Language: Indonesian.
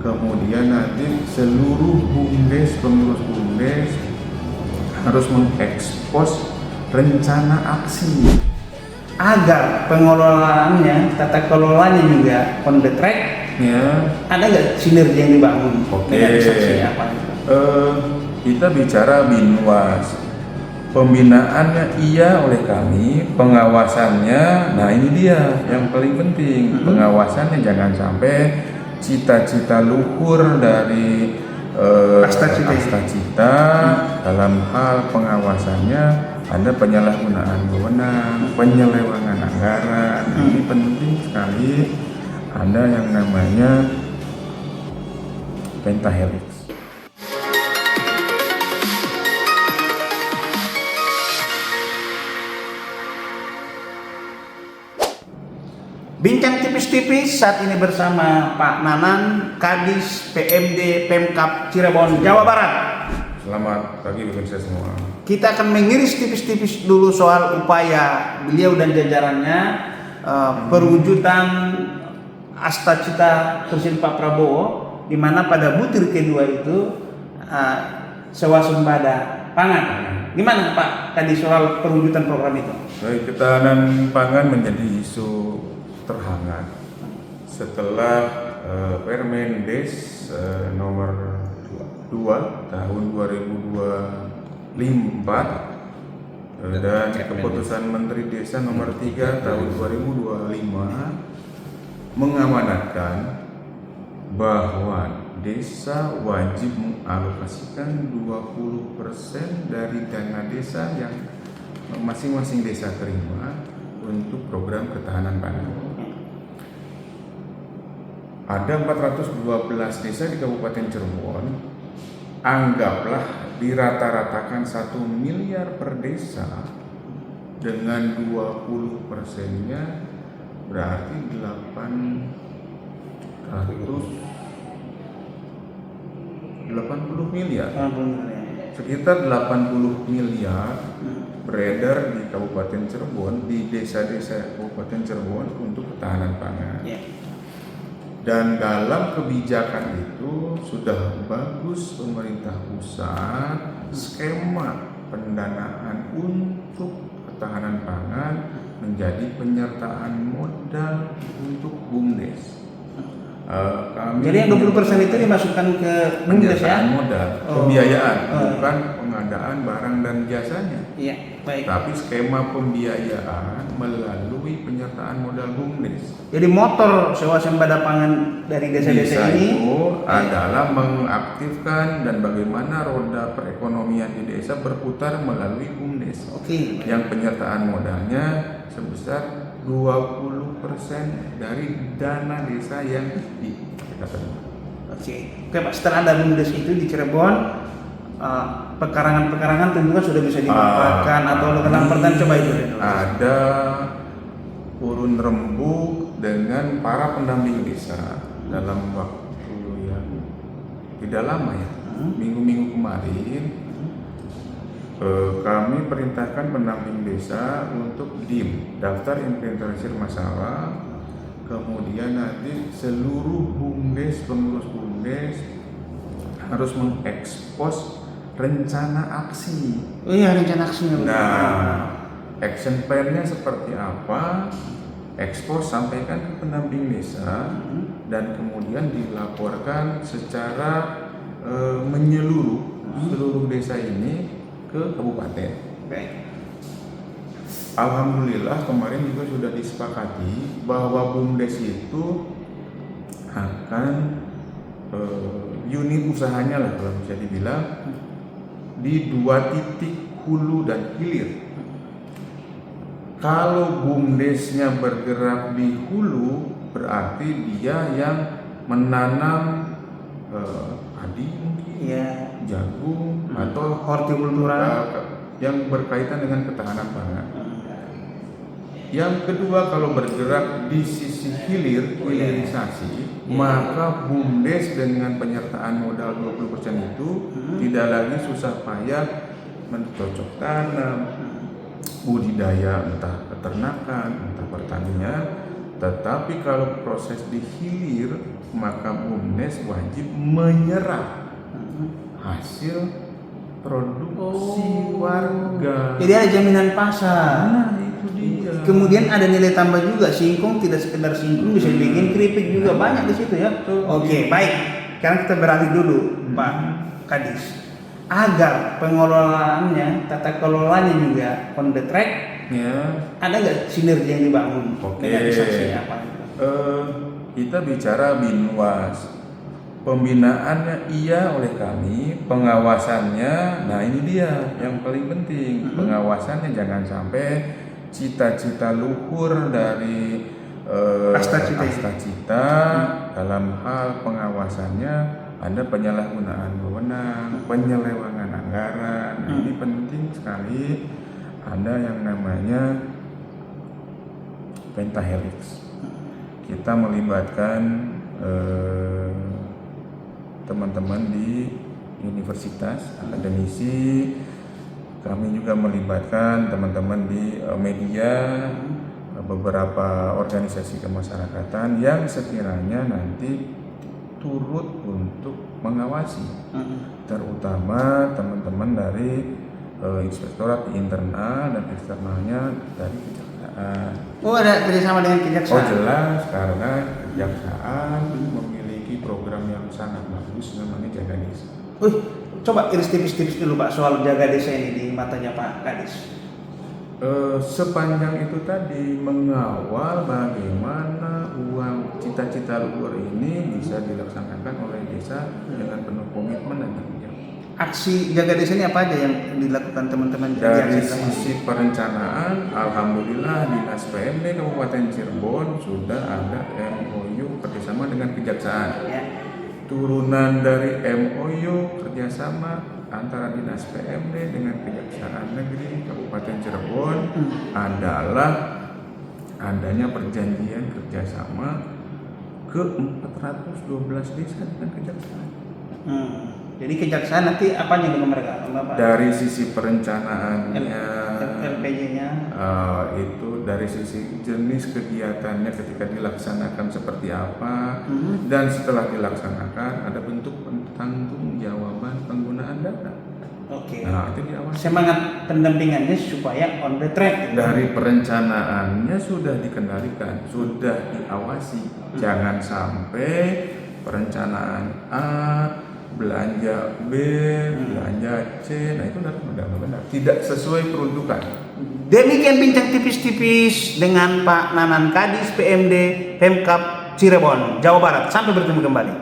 Kemudian nanti seluruh BUMDes, pengurus BUMDes harus mengekspos rencana aksi agar pengelolaannya, tata kelolanya juga on the track. ya. Ada nggak sinergi yang dibangun? Oke. Dengan saksi apa? Kita bicara Binwas, pembinaannya iya oleh kami, pengawasannya, nah ini dia yang paling penting. Pengawasannya jangan sampai cita-cita luhur dari Astacita dalam hal pengawasannya ada penyalahgunaan wewenang, penyelewengan anggaran. Ini penting sekali. Ada yang namanya pentahelix. Bincang tipis-tipis saat ini bersama Pak Nanan, Kadis PMD Pemkab Cirebon, Jawa Barat. Selamat pagi pemirsa semua. Kita akan mengiris tipis-tipis dulu soal upaya beliau dan jajarannya perwujudan Astacita Presiden Pak Prabowo, di mana pada butir kedua itu swasembada pangan. Gimana Pak tadi soal perwujudan program itu? Baik, ketahanan pangan menjadi isu terhangat setelah Permendes nomor 2 tahun 2024 dan keputusan Menteri Desa nomor 3 tahun 2025 mengamanatkan bahwa desa wajib mengalokasikan 20% dari dana desa yang masing-masing desa terima untuk program ketahanan pangan. Ada 412 desa di Kabupaten Cirebon, anggaplah dirata-ratakan 1 miliar per desa, dengan 20%-nya berarti 880 miliar. Sekitar 80 miliar beredar di Kabupaten Cirebon, di desa-desa Kabupaten Cirebon untuk ketahanan pangan. Dan dalam kebijakan itu sudah bagus pemerintah pusat skema pendanaan untuk ketahanan pangan menjadi penyertaan modal untuk BUMDes. Jadi yang 20% itu dimasukkan ke BUMDes ya? Modal, pembiayaan, bukan pengadaan barang dan jasanya. Iya, baik. Tapi skema pembiayaan melalui penyertaan modal BUMDes. Jadi motor swasembada pangan dari desa-desa ini itu adalah mengaktifkan dan bagaimana roda perekonomian di desa berputar melalui BUMDes. Oke. Yang penyertaan modalnya sebesar 20% dari dana desa yang kita terima. Oke, Pak. Setelah ada BUMDes itu di Cirebon, pekarangan-pekarangan tentu kan sudah bisa dimanfaatkan atau leketan pertanian, coba itu. Ada urun rembuk dengan para pendamping desa dalam waktu yang tidak lama ya, minggu-minggu kemarin. Kami perintahkan pendamping desa untuk DIM, daftar inventarisir masalah, kemudian nanti seluruh BUMDes, pengurus BUMDes harus mengekspos rencana aksi. Oh iya, rencana aksinya. Nah, action plan-nya seperti apa? Ekspos, sampaikan ke pendamping desa dan kemudian dilaporkan secara menyeluruh seluruh desa ini ke kabupaten. Baik. Alhamdulillah kemarin juga sudah disepakati bahwa BUMDes itu akan unit usahanya lah kalau bisa dibilang di 2 titik hulu dan hilir. Kalau BUMDesnya bergerak di hulu berarti dia yang menanam padi mungkin, jagung atau hortikultura yang berkaitan dengan ketahanan pangan. Yang kedua, kalau bergerak di sisi hilir, hilirisasi, maka BUMDes dengan penyertaan modal 20% itu tidak lagi susah payah mencocok tanam, budidaya entah peternakan, entah pertanian. Tetapi kalau proses di hilir maka BUMDes wajib menyerap hasil produksi warga. Jadi ada jaminan pasar. Nah, itu dia. Kemudian ada nilai tambah juga, singkong tidak sekedar singkong, bisa bikin keripik juga, banyak di situ ya. Oke, baik. Sekarang kita beralih dulu, Pak Kadis. Agar pengelolaannya, tata kelolanya juga on the track, Ya. ada nggak sinergi yang dibangun Oke. dengan instansi apa? Kita bicara Binwas. Pembinaannya iya oleh kami, pengawasannya, nah ini dia yang paling penting. Pengawasannya jangan sampai cita-cita luhur dari Astacita dalam hal pengawasannya ada penyalahgunaan wewenang, penyelewengan anggaran. Nah, ini penting sekali ada yang namanya pentahelix. Kita melibatkan teman-teman di universitas, akademisi, kami juga melibatkan teman-teman di media, beberapa organisasi kemasyarakatan yang sekiranya nanti turut untuk mengawasi, terutama teman-teman dari inspektorat internal dan eksternalnya dari kejaksaan. Oh, ada kerjasama dengan kejaksaan? Oh jelas, karena kejaksaan memiliki program yang sangat bagus namanya Jaga Desa. Coba iris tipis-tipis dulu Pak soal Jaga Desa ini di matanya Pak Kadis. Sepanjang itu tadi mengawal bagaimana uang cita-cita luhur ini bisa dilaksanakan oleh desa dengan penuh komitmen dan tanggung jawab. Aksi Jaga Desa ini apa aja yang dilakukan teman-teman Dari di sisi perencanaan, alhamdulillah Dinas PMD Kabupaten Cirebon sudah ada MOU kerjasama dengan kejaksaan. ya. Turunan dari MOU kerjasama antara Dinas PMD dengan Kejaksaan Negeri Kabupaten Cirebon adalah adanya perjanjian kerjasama ke 412 desa dengan kejaksaan. Jadi kejaksaan nanti apanya dengan mereka? Bapak? Dari sisi perencanaannya, LPJ-nya, itu dari sisi jenis kegiatannya ketika dilaksanakan seperti apa, dan setelah dilaksanakan ada bentuk pertanggungjawaban penggunaan dana. Oke. Nah, itu diawasi. Semangat pendampingannya supaya on the track. Dari perencanaannya sudah dikendalikan, sudah diawasi. Jangan sampai perencanaan A, belanja B, belanja C, nah itu benar-benar tidak sesuai peruntukan. Demikian bincang tipis-tipis dengan Pak Nanan Kadis PMD Pemkab Cirebon, Jawa Barat. Sampai bertemu kembali.